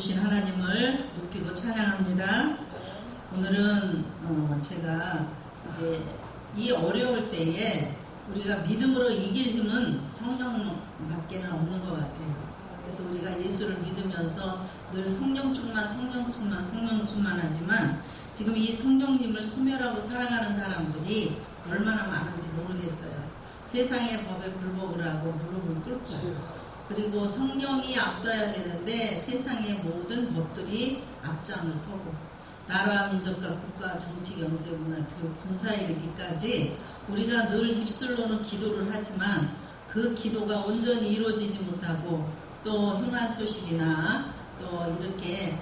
주신 하나님을 높이고 찬양합니다. 오늘은 제가 이제 이 어려울 때에 우리가 믿음으로 이길 힘은 성령밖에는 없는 것 같아요. 그래서 우리가 예수를 믿으면서 늘 성령 충만 하지만 지금 이 성령님을 소멸하고 살아가는 사람들이 얼마나 많은지 모르겠어요. 세상의 법에 굴복을 하고 무릎을 꿇고, 그리고 성령이 앞서야 되는데 세상의 모든 법들이 앞장을 서고, 나라와 민족과 국가, 정치, 경제, 문화, 교육, 군사 이르기까지 우리가 늘 입술로는 기도를 하지만 그 기도가 온전히 이루어지지 못하고, 또 흉한 소식이나 또 이렇게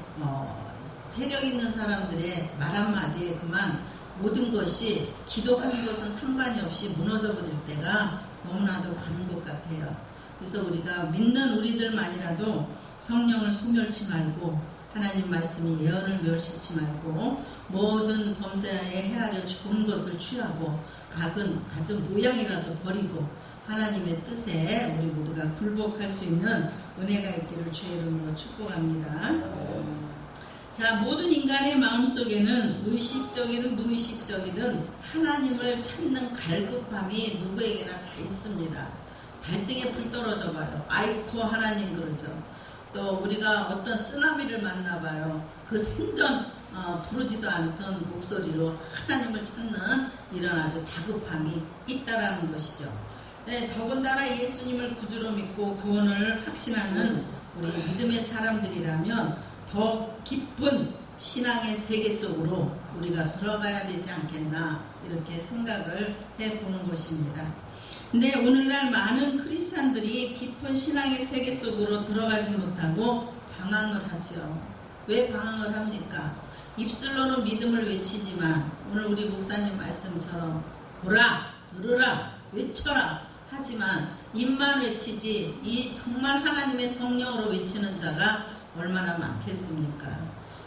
세력 있는 사람들의 말 한마디에 그만 모든 것이 기도하는 것은 상관이 없이 무너져 버릴 때가 너무나도 많은 것 같아요. 그래서 우리가 믿는 우리들만이라도 성령을 소멸치 말고, 하나님 말씀이 예언을 멸시치 말고, 모든 범죄에 헤아려 좋은 것을 취하고 악은 아주 모양이라도 버리고 하나님의 뜻에 우리 모두가 굴복할 수 있는 은혜가 있기를 주의 이름으로 축복합니다. 자, 모든 인간의 마음속에는 의식적이든 무의식적이든 하나님을 찾는 갈급함이 누구에게나 다 있습니다. 발등에 불 떨어져 봐요. 아이코 하나님 그러죠. 또 우리가 어떤 쓰나미를 만나봐요. 그 생전 부르지도 않던 목소리로 하나님을 찾는 이런 아주 다급함이 있다라는 것이죠. 네, 더군다나 예수님을 구주로 믿고 구원을 확신하는 우리 믿음의 사람들이라면 더 깊은 신앙의 세계 속으로 우리가 들어가야 되지 않겠나, 이렇게 생각을 해보는 것입니다. 근데 오늘날 많은 크리스찬들이 깊은 신앙의 세계 속으로 들어가지 못하고 방황을 하죠. 왜 방황을 합니까? 입술로는 믿음을 외치지만 오늘 우리 목사님 말씀처럼 보라, 들으라, 외쳐라 하지만 입만 외치지 이 정말 하나님의 성령으로 외치는 자가 얼마나 많겠습니까?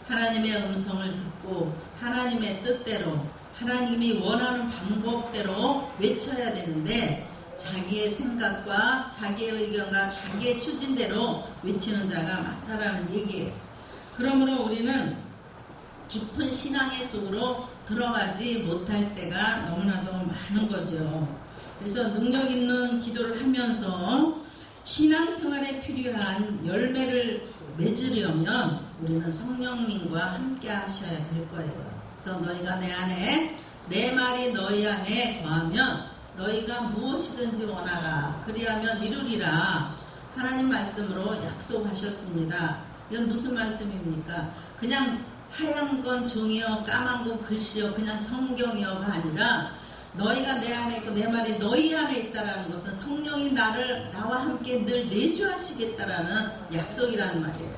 하나님의 음성을 듣고 하나님의 뜻대로, 하나님이 원하는 방법대로 외쳐야 되는데 자기의 생각과 자기의 의견과 자기의 추진대로 외치는 자가 많다라는 얘기예요. 그러므로 우리는 깊은 신앙의 속으로 들어가지 못할 때가 너무나도 많은 거죠. 그래서 능력 있는 기도를 하면서 신앙생활에 필요한 열매를 맺으려면 우리는 성령님과 함께 하셔야 될 거예요. 그래서 너희가 내 안에, 내 말이 너희 안에 거하면 너희가 무엇이든지 원하라 그리하면 이루리라. 하나님 말씀으로 약속하셨습니다. 이건 무슨 말씀입니까? 그냥 하얀 건 종이요 까만 건 글씨요 그냥 성경이요가 아니라 너희가 내 안에 있고 내 말이 너희 안에 있다라는 것은 성령이 나와 함께 늘 내주하시겠다라는 약속이라는 말이에요.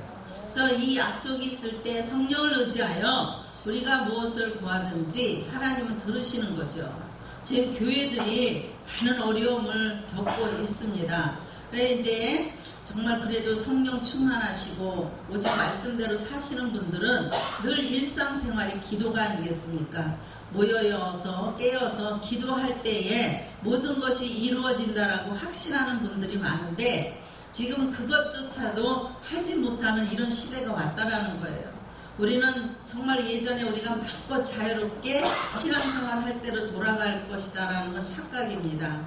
그래서 이 약속이 있을 때 성령을 의지하여 우리가 무엇을 구하든지 하나님은 들으시는 거죠. 지금 교회들이 많은 어려움을 겪고 있습니다. 그래 이제 정말 그래도 성령 충만하시고 오직 말씀대로 사시는 분들은 늘 일상생활이 기도가 아니겠습니까? 모여서 깨어서 기도할 때에 모든 것이 이루어진다라고 확신하는 분들이 많은데 지금 그것조차도 하지 못하는 이런 시대가 왔다라는 거예요. 우리는 정말 예전에 우리가 마음껏 자유롭게 신앙생활 할 때로 돌아갈 것이다라는 건 착각입니다.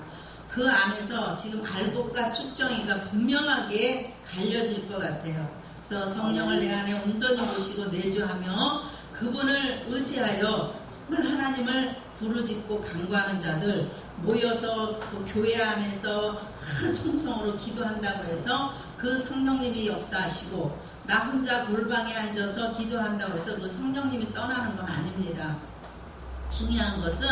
그 안에서 지금 알곡과 쭉정이가 분명하게 갈려질 것 같아요. 그래서 성령을 내 안에 온전히 모시고 내주하며 그분을 의지하여 정말 하나님을 부르짖고 간구하는 자들 모여서 그 교회 안에서 큰 통성으로 기도한다고 해서 그 성령님이 역사하시고 나 혼자 골방에 앉아서 기도한다고 해서 그 성령님이 떠나는 건 아닙니다. 중요한 것은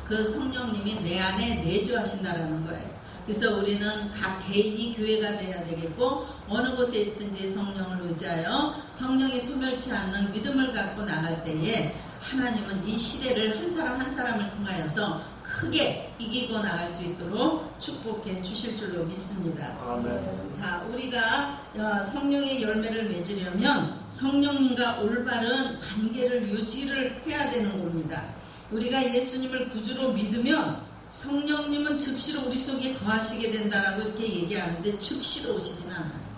그 성령님이 내 안에 내주하신다라는 거예요. 그래서 우리는 각 개인이 교회가 돼야 되겠고 어느 곳에 있든지 성령을 의지하여 성령이 소멸치 않는 믿음을 갖고 나갈 때에 하나님은 이 시대를 한 사람 한 사람을 통하여서 크게 이기고 나갈 수 있도록 축복해 주실 줄로 믿습니다. 아멘. 자, 우리가 성령의 열매를 맺으려면 성령님과 올바른 관계를 유지를 해야 되는 겁니다. 우리가 예수님을 구주로 믿으면 성령님은 즉시로 우리 속에 거하시게 된다라고 이렇게 얘기하는데 즉시로 오시진 않아요.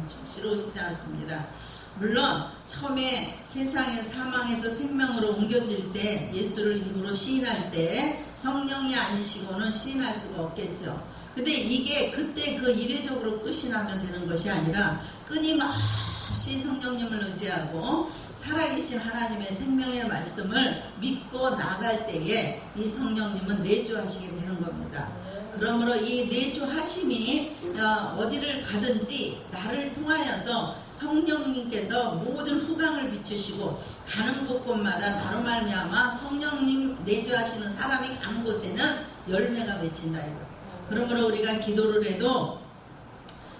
즉시로 오시지 않습니다. 물론 처음에 세상의 사망에서 생명으로 옮겨질 때 예수를 입으로 시인할 때 성령이 아니시고는 시인할 수가 없겠죠. 근데 이게 그때 그 이례적으로 끝이 나면 되는 것이 아니라 끊임없이 성령님을 의지하고 살아계신 하나님의 생명의 말씀을 믿고 나갈 때에 이 성령님은 내주하시게 되는 겁니다. 그러므로 이 내주하심이 어디를 가든지 나를 통하여서 성령님께서 모든 후광을 비추시고 가는 곳곳마다 나로 말미암아 성령님 내주하시는 사람이 가는 곳에는 열매가 맺힌다 이거. 그러므로 우리가 기도를 해도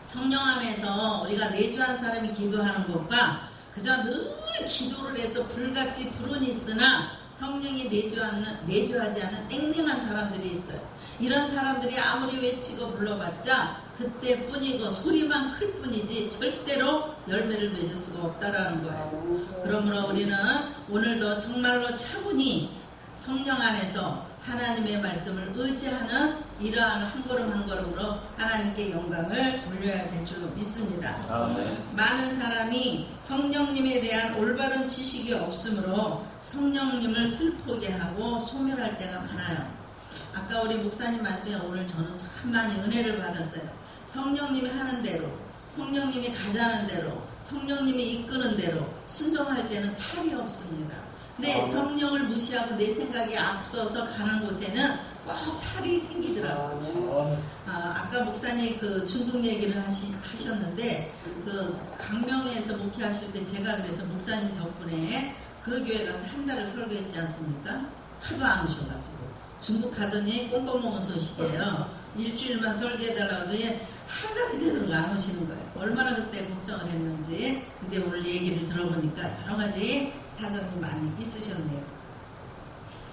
성령 안에서 우리가 내주한 사람이 기도하는 것과 그저 늘 기도를 해서 불같이 불은 있으나 성령이 내주하지 않은 땡땡한 사람들이 있어요. 이런 사람들이 아무리 외치고 불러봤자 그때뿐이고 소리만 클 뿐이지 절대로 열매를 맺을 수가 없다라는 거예요. 그러므로 우리는 오늘도 정말로 차분히 성령 안에서 하나님의 말씀을 의지하는 이러한 한 걸음 한 걸음으로 하나님께 영광을 돌려야 될 줄 믿습니다. 많은 사람이 성령님에 대한 올바른 지식이 없으므로 성령님을 슬프게 하고 소멸할 때가 많아요. 아까 우리 목사님 말씀에 오늘 저는 참 많이 은혜를 받았어요. 성령님이 하는 대로, 성령님이 가자는 대로, 성령님이 이끄는 대로 순종할 때는 탈이 없습니다. 내 성령을 무시하고 내 생각이 앞서서 가는 곳에는 꼭 탈이 생기더라고요. 아까 목사님 그 중국 얘기를 하셨는데 그 강명에서 목회하실 때 제가 그래서 목사님 덕분에 그 교회 가서 한 달을 설교했지 않습니까? 하도 안 오셔가지고 중국 가더니 꽁꽁 먹은 소식이에요. 일주일만 설교해달라고 하더니 한 달이 되도록 안 오시는 거예요. 얼마나 그때 걱정을 했는지. 근데 오늘 얘기를 들어보니까 여러 가지 사정이 많이 있으셨네요.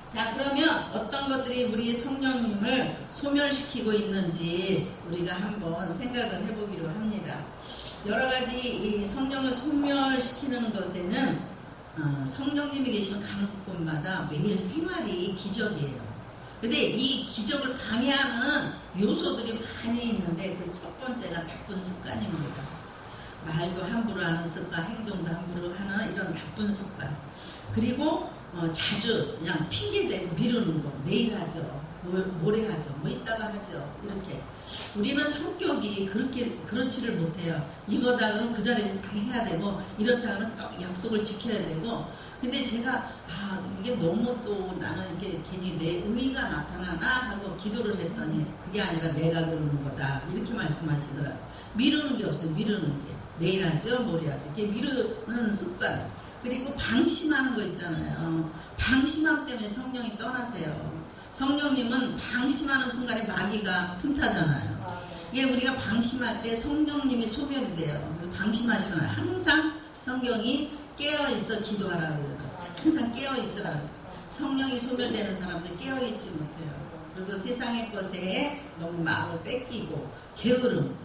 자, 그러면 어떤 것들이 우리 성령님을 소멸시키고 있는지 우리가 한번 생각을 해보기로 합니다. 여러 가지 이 성령을 소멸시키는 것에는 성령님이 계시는 가는 곳마다 매일 생활이 기적이에요. 근데 이 기적을 방해하는 요소들이 많이 있는데 그 첫 번째가 나쁜 습관입니다. 말도 함부로 하는 습관, 행동도 함부로 하는 이런 나쁜 습관. 그리고 자주 그냥 핑계대고 미루는 거. 내일 하죠. 모레 하죠. 뭐 이따가 하죠. 이렇게. 우리는 성격이 그렇지를 못해요. 이거다 그러면 그 자리에서 딱 해야 되고 이렇다 그러면 또 약속을 지켜야 되고. 근데 제가 이게 너무 또 나는 이렇게 괜히 내 의의가 나타나나 하고 기도를 했더니 그게 아니라 내가 그러는 거다 이렇게 말씀하시더라고요. 미루는 게 없어요. 미루는 게. 내일 하죠. 모레 하죠. 이렇게 미루는 습관. 그리고 방심하는 거 있잖아요. 방심함 때문에 성령이 떠나세요. 성령님은 방심하는 순간에 마귀가 틈타잖아요. 이게 우리가 방심할 때 성령님이 소멸이 돼요. 방심하시면 항상 성경이 깨어있어 기도하라고 해요. 항상 깨어있으라고. 성령이 소멸되는 사람들 깨어있지 못해요. 그리고 세상의 것에 너무 마음을 뺏기고 게으름.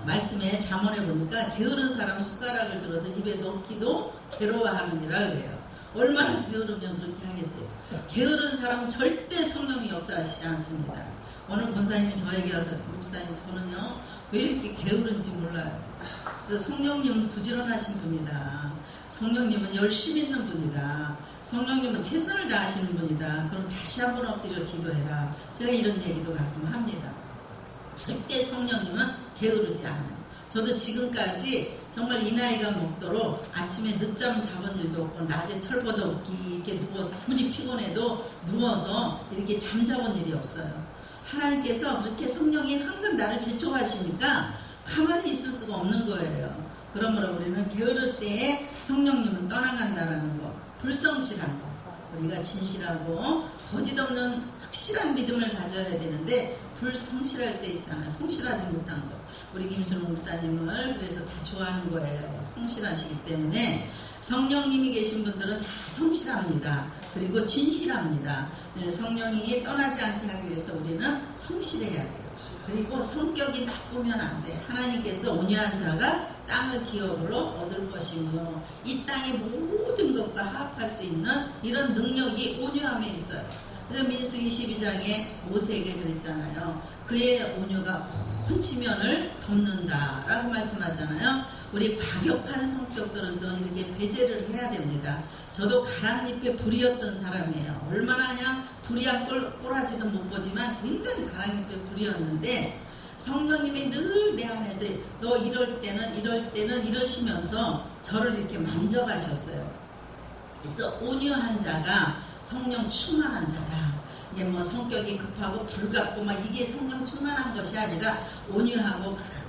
말씀에 잠언에 보니까 게으른 사람은 숟가락을 들어서 입에 넣기도 괴로워하느니라 그래요. 얼마나 게으르면 그렇게 하겠어요. 게으른 사람은 절대 성령이 역사하시지 않습니다. 오늘 권사님이 저에게 와서 목사님 저는요 왜 이렇게 게으른지 몰라요. 그래서 성령님은 부지런하신 분이다. 성령님은 열심히 있는 분이다. 성령님은 최선을 다하시는 분이다. 그럼 다시 한번 엎드려 기도해라. 제가 이런 얘기도 가끔 합니다. 절대 성령님은 게으르지 않아요. 저도 지금까지 정말 이 나이가 먹도록 아침에 늦잠 잡은 일도 없고 낮에 철버덕기 이렇게 누워서 아무리 피곤해도 누워서 이렇게 잠자본 일이 없어요. 하나님께서 그렇게 성령이 항상 나를 재촉하시니까 가만히 있을 수가 없는 거예요. 그러므로 우리는 게으를 때에 성령님은 떠나간다는 거, 불성실한 거. 우리가 진실하고 거짓 없는 확실한 믿음을 가져야 되는데 불성실할 때 있잖아요. 성실하지 못한 거. 우리 김순 목사님을 그래서 다 좋아하는 거예요. 성실하시기 때문에 성령님이 계신 분들은 다 성실합니다. 그리고 진실합니다. 성령이 떠나지 않게 하기 위해서 우리는 성실해야 돼요. 그리고 성격이 나쁘면 안 돼. 하나님께서 온유한 자가 땅을 기업으로 얻을 것이며 이 땅의 모든 것과 합할 수 있는 이런 능력이 온유함에 있어요. 그래서 민수기 12장에 모세에게 그랬잖아요. 그의 온유가 온 지면을 덮는다 라고 말씀하잖아요. 우리 과격한 성격들은 좀 이렇게 배제를 해야 됩니다. 저도 가랑잎에 불이었던 사람이에요. 얼마나 그냥 불이한 꼬라지는 못 보지만 굉장히 가랑잎에 불이었는데 성령님이 늘 내 안에서 너 이럴 때는 이러시면서 저를 이렇게 만져가셨어요. 그래서 온유한 자가 성령 충만한 자다. 이게 뭐 성격이 급하고 불같고 막 이게 성령 충만한 것이 아니라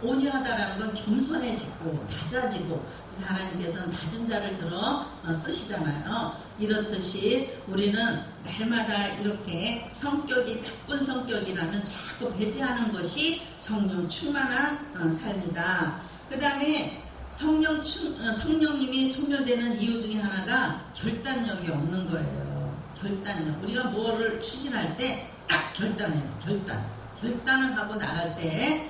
온유하다라는 건 겸손해지고 낮아지고, 그래서 하나님께서는 낮은 자를 들어 쓰시잖아요. 이렇듯이 우리는 날마다 이렇게 성격이 나쁜 성격이라면 자꾸 배제하는 것이 성령 충만한 삶이다. 그 다음에 성령님이 소멸되는 이유 중에 하나가 결단력이 없는 거예요. 결단력. 우리가 뭐를 추진할 때 딱 결단해요. 결단을 하고 나갈 때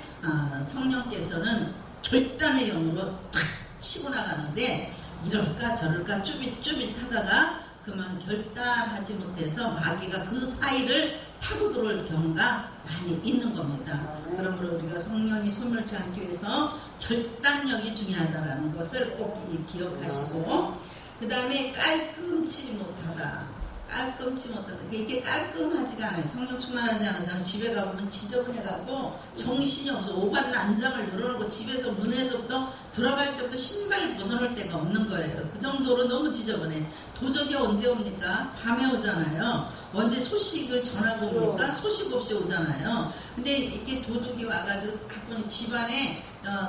성령께서는 결단의 영으로 탁 치고 나가는데 이럴까 저럴까 쭈삣쭈삣하다가 그만 결단하지 못해서 마귀가 그 사이를 타고 들어올 경우가 많이 있는 겁니다. 그러므로 우리가 성령이 소멸치 않기 위해서 결단력이 중요하다는 것을 꼭 기억하시고, 그 다음에 깔끔치 못하다. 이게 깔끔하지가 않아요. 성령 충만하지 않은 사람은 집에 가보면 지저분해갖고 정신이 없어. 오반 난장을 열어놓고 집에서 문에서부터 들어갈 때부터 신발을 벗어놓을 데가 없는 거예요. 그 정도로 너무 지저분해. 도적이 언제 옵니까? 밤에 오잖아요. 언제 소식을 전하고 옵니까? 소식 없이 오잖아요. 근데 이렇게 도둑이 와가지고 가끔씩 집안에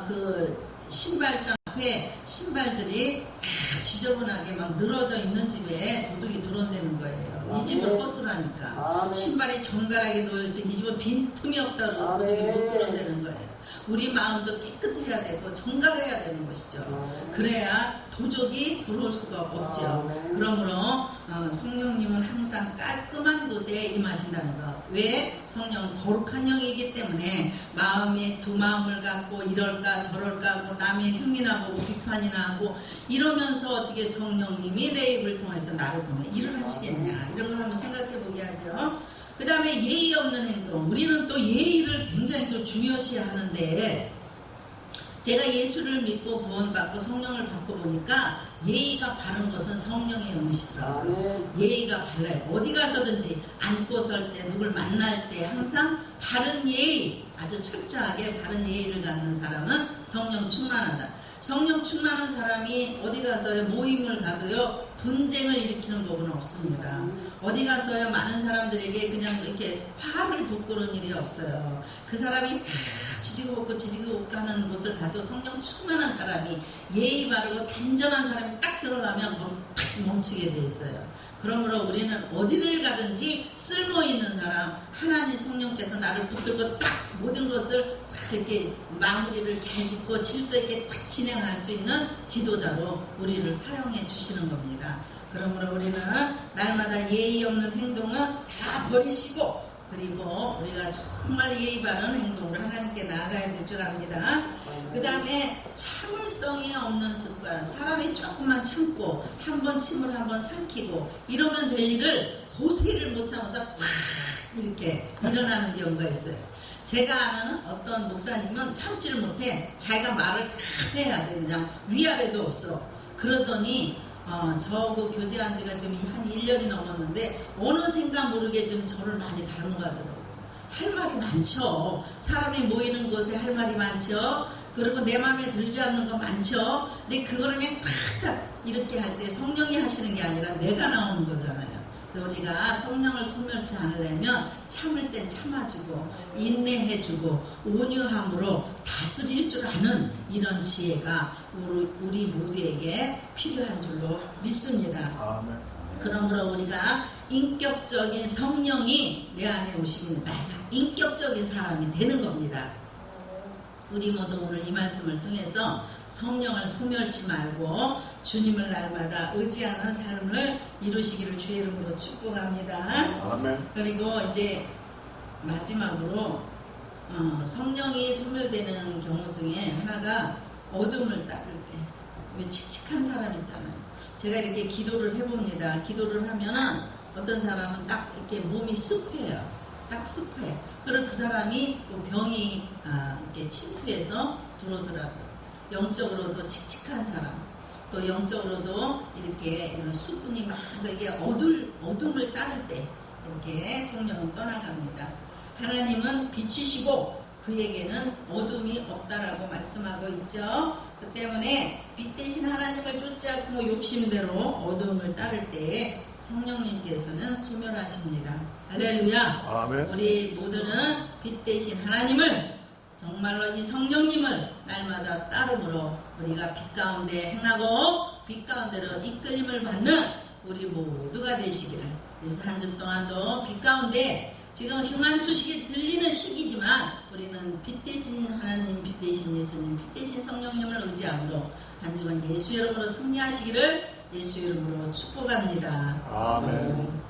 그 신발장 앞에 신발들이 다 지저분하게 막 늘어져 있는 집에 도둑이 들어온다는 거예요. 이 집은 허술하니까. 신발이 정갈하게 놓여있어 이 집은 빈틈이 없다고 도둑이 못 들어온다는 거예요. 우리 마음도 깨끗해야 되고 정갈해야 되는 것이죠. 그래야 도적이 들어올 수가 없죠. 그러므로 성령님은 항상 깔끔한 곳에 임하신다는 것. 왜? 성령은 거룩한 영이기 때문에 마음에 두 마음을 갖고 이럴까 저럴까 하고 남의 흉이나 보고 비판이나 하고 이러면서 어떻게 성령님이 내 입을 통해서 나를 통해 일을 하시겠냐, 이런 걸 한번 생각해 보게 하죠. 그 다음에 예의 없는 행동. 우리는 또 예의를 굉장히 또 중요시 하는데, 제가 예수를 믿고 구원받고 성령을 받고 보니까 예의가 바른 것은 성령의 영이시더라고요. 예의가 발라요. 어디 가서든지 앉고 설 때, 누굴 만날 때 항상 바른 예의, 아주 철저하게 바른 예의를 갖는 사람은 성령 충만하다. 성령 충만한 사람이 어디 가서요 모임을 가도요 분쟁을 일으키는 법은 없습니다. 어디 가서요 많은 사람들에게 그냥 이렇게 화를 돋구는 일이 없어요. 그 사람이 다 지지고 볶고 하는 곳을 봐도 성령 충만한 사람이, 예의 바르고 단정한 사람이 딱 들어가면 거기 탁 멈추게 돼 있어요. 그러므로 우리는 어디를 가든지 쓸모 있는 사람, 하나님 성령께서 나를 붙들고 딱 모든 것을 딱 이렇게 마무리를 잘 짓고 질서 있게 탁 진행할 수 있는 지도자로 우리를 사용해 주시는 겁니다. 그러므로 우리는 날마다 예의 없는 행동은 다 버리시고, 그리고 우리가 정말 예의 바른 행동을 하나님께 나아가야 될 줄 압니다. 그 다음에 참을성이 없는 습관. 사람이 조금만 참고 한 번 침을 한 번 삼키고 이러면 될 일을 고세를 못 참아서 확 이렇게 일어나는 경우가 있어요. 제가 아는 어떤 목사님은 참지를 못해. 자기가 말을 다 해야 돼. 그냥 위아래도 없어. 그러더니 저하고 교제한 지가 지금 한 1년이 넘었는데 어느샌가 모르게 좀 저를 많이 닮아가더라고요. 할 말이 많죠. 사람이 모이는 곳에 할 말이 많죠. 그리고 내 마음에 들지 않는 거 많죠. 근데 그거를 그냥 탁탁 이렇게 할 때 성령이 하시는 게 아니라 내가 나오는 거잖아요. 우리가 성령을 소멸치 않으려면 참을 땐 참아주고 인내해주고 온유함으로 다스릴 줄 아는 이런 지혜가 우리 모두에게 필요한 줄로 믿습니다. 그러므로 우리가 인격적인 성령이 내 안에 오시면 내가 인격적인 사람이 되는 겁니다. 우리 모두 오늘 이 말씀을 통해서 성령을 소멸치 말고 주님을 날마다 의지하는 삶을 이루시기를 주의 이름으로 축복합니다. 아멘. 그리고 이제 마지막으로 성령이 소멸되는 경우 중에 하나가 어둠을 따를 때, 왜 칙칙한 사람 있잖아요. 제가 이렇게 기도를 해봅니다. 기도를 하면은 어떤 사람은 딱 이렇게 몸이 습해요. 딱 습해. 그리고 그 사람이 그 병이 이렇게 침투해서 들어오더라고요. 영적으로도 칙칙한 사람, 또 영적으로도 이렇게 이런 수분이 막 이게 어둠을 따를 때 이렇게 성령은 떠나갑니다. 하나님은 빛이시고 그에게는 어둠이 없다라고 말씀하고 있죠. 그 때문에 빛 대신 하나님을 쫓지 뭐 욕심대로 어둠을 따를 때 성령님께서는 소멸하십니다. 할렐루야. 아멘. 우리 모두는 빛 대신 하나님을 정말로 이 성령님을 날마다 따름으로 우리가 빛 가운데 행하고 빛 가운데로 이끌림을 받는 우리 모두가 되시기를. 그래서 한 주 동안도 빛 가운데 지금 흉한 소식이 들리는 시기지만 우리는 빛 대신 하나님, 빛 대신 예수님, 빛 대신 성령님을 의지함으로 한 주간 예수 이름으로 승리하시기를 예수 이름으로 축복합니다. 아멘.